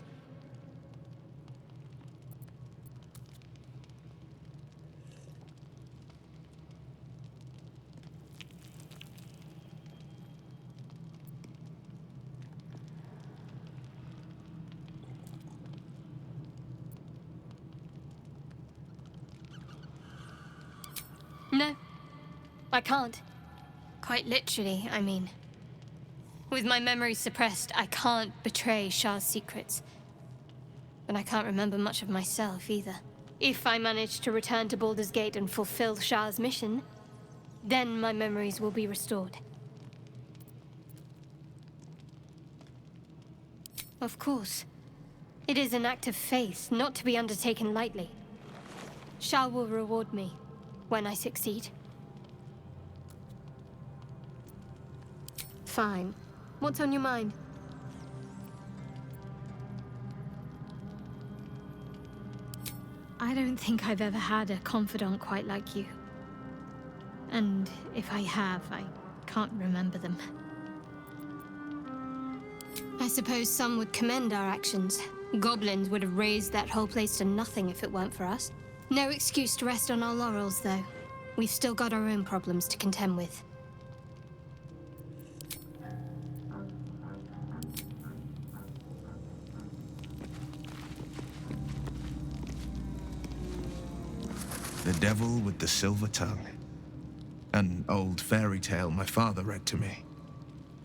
No, I can't. Quite literally, I mean. With my memory suppressed, I can't betray Shah's secrets. But I can't remember much of myself either. If I manage to return to Baldur's Gate and fulfill Shah's mission, then my memories will be restored. Of course. It is an act of faith, not to be undertaken lightly. Shah will reward me when I succeed. Fine. What's on your mind? I don't think I've ever had a confidant quite like you. And if I have, I can't remember them. I suppose some would commend our actions. Goblins would have razed that whole place to nothing if it weren't for us. No excuse to rest on our laurels, though. We've still got our own problems to contend with. The Devil with the Silver Tongue. An old fairy tale my father read to me.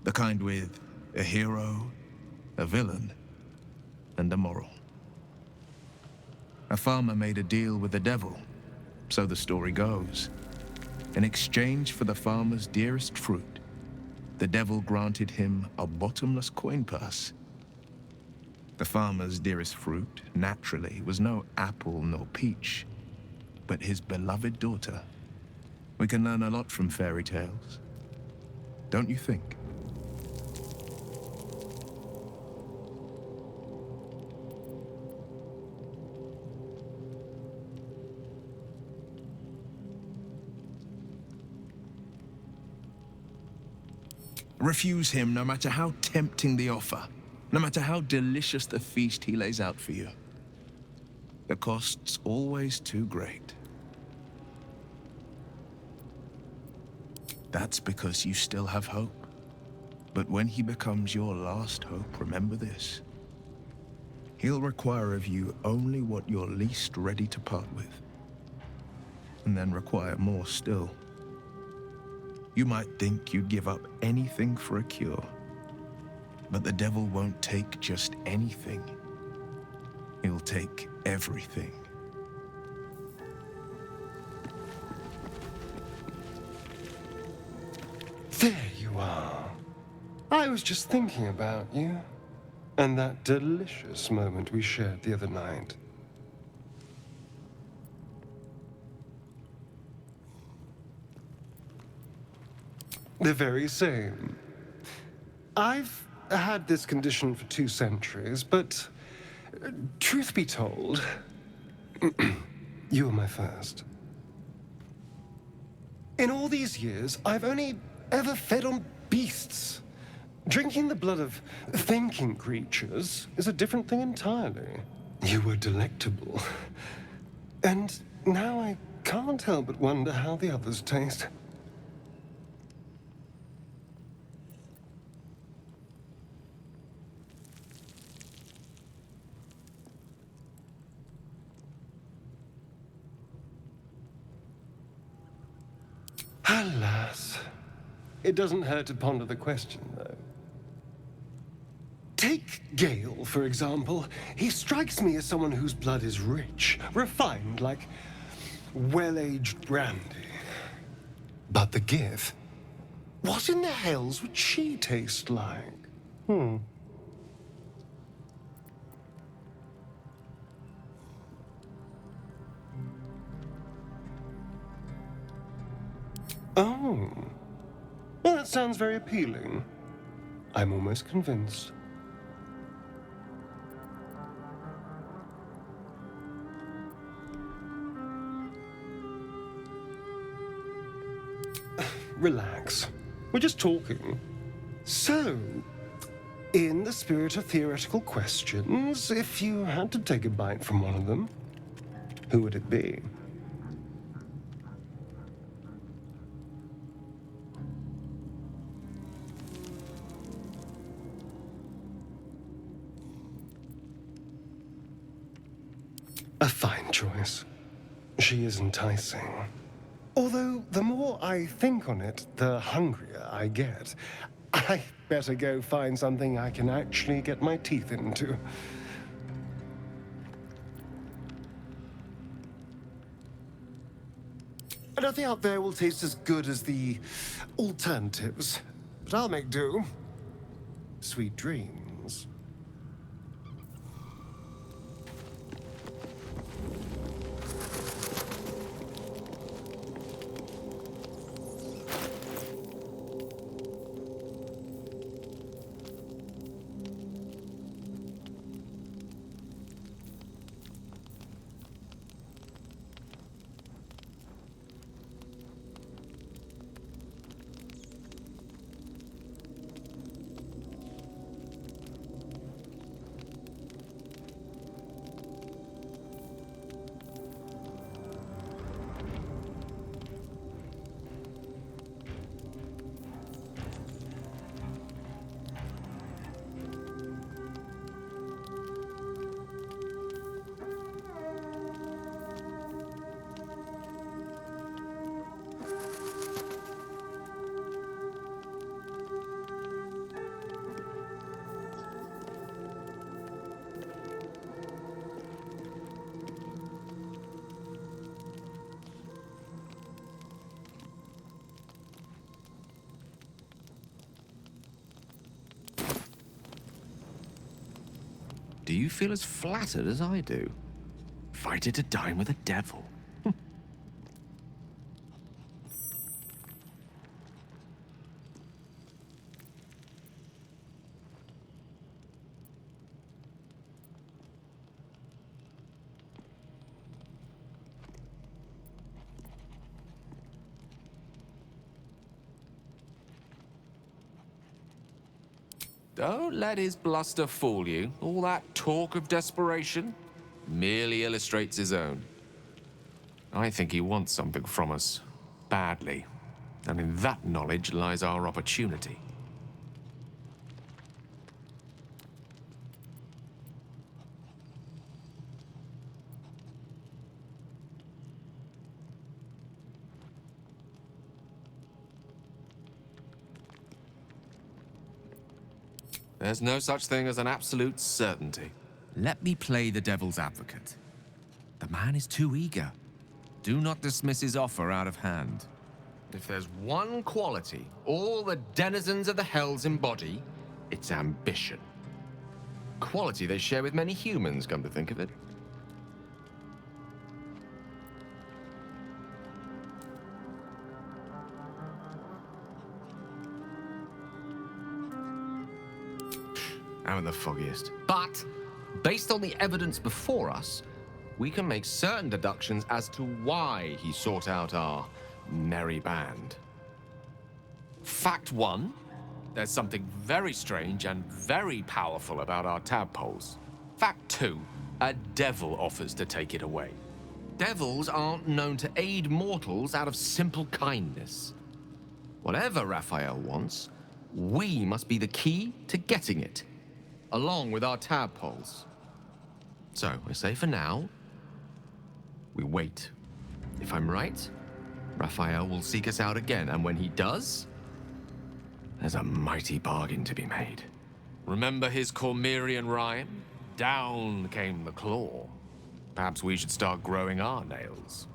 The kind with a hero, a villain, and a moral. A farmer made a deal with the devil, so the story goes. In exchange for the farmer's dearest fruit, the devil granted him a bottomless coin purse. The farmer's dearest fruit, naturally, was no apple nor peach, but his beloved daughter. We can learn a lot from fairy tales, don't you think? Refuse him no matter how tempting the offer, no matter how delicious the feast he lays out for you. The cost's always too great. That's because you still have hope. But when he becomes your last hope, remember this. He'll require of you only what you're least ready to part with. And then require more still. You might think you'd give up anything for a cure. But the devil won't take just anything. He'll take everything. There you are. I was just thinking about you, and that delicious moment we shared the other night. The very same. I've had this condition for 2 centuries, but truth be told, you were my first. In all these years, I've only ever fed on beasts. Drinking the blood of thinking creatures is a different thing entirely. You were delectable. And now I can't help but wonder how the others taste. Alas. It doesn't hurt to ponder the question, though. Take Gale, for example. He strikes me as someone whose blood is rich, refined, like well-aged brandy. But the Gith? What in the hells would she taste like? Oh. Well, that sounds very appealing. I'm almost convinced. Relax. We're just talking. So, in the spirit of theoretical questions, if you had to take a bite from one of them, who would it be? A fine choice. She is enticing. Although, the more I think on it, the hungrier I get. I better go find something I can actually get my teeth into. Nothing out there will taste as good as the alternatives, but I'll make do. Sweet dreams. Do you feel as flattered as I do? Invited to dine with a devil. Don't let his bluster fool you. All that talk of desperation merely illustrates his own. I think he wants something from us, badly. And in that knowledge lies our opportunity. There's no such thing as an absolute certainty. Let me play the devil's advocate. The man is too eager. Do not dismiss his offer out of hand. If there's one quality all the denizens of the Hells embody, it's ambition. Quality they share with many humans, come to think of it. I'm in the foggiest. But, based on the evidence before us, we can make certain deductions as to why he sought out our merry band. Fact one, there's something very strange and very powerful about our tadpoles. Fact two, a devil offers to take it away. Devils aren't known to aid mortals out of simple kindness. Whatever Raphael wants, we must be the key to getting it, along with our tadpoles. So, I say for now, we wait. If I'm right, Raphael will seek us out again, and when he does, there's a mighty bargain to be made. Remember his Cormyrean rhyme? Down came the claw. Perhaps we should start growing our nails.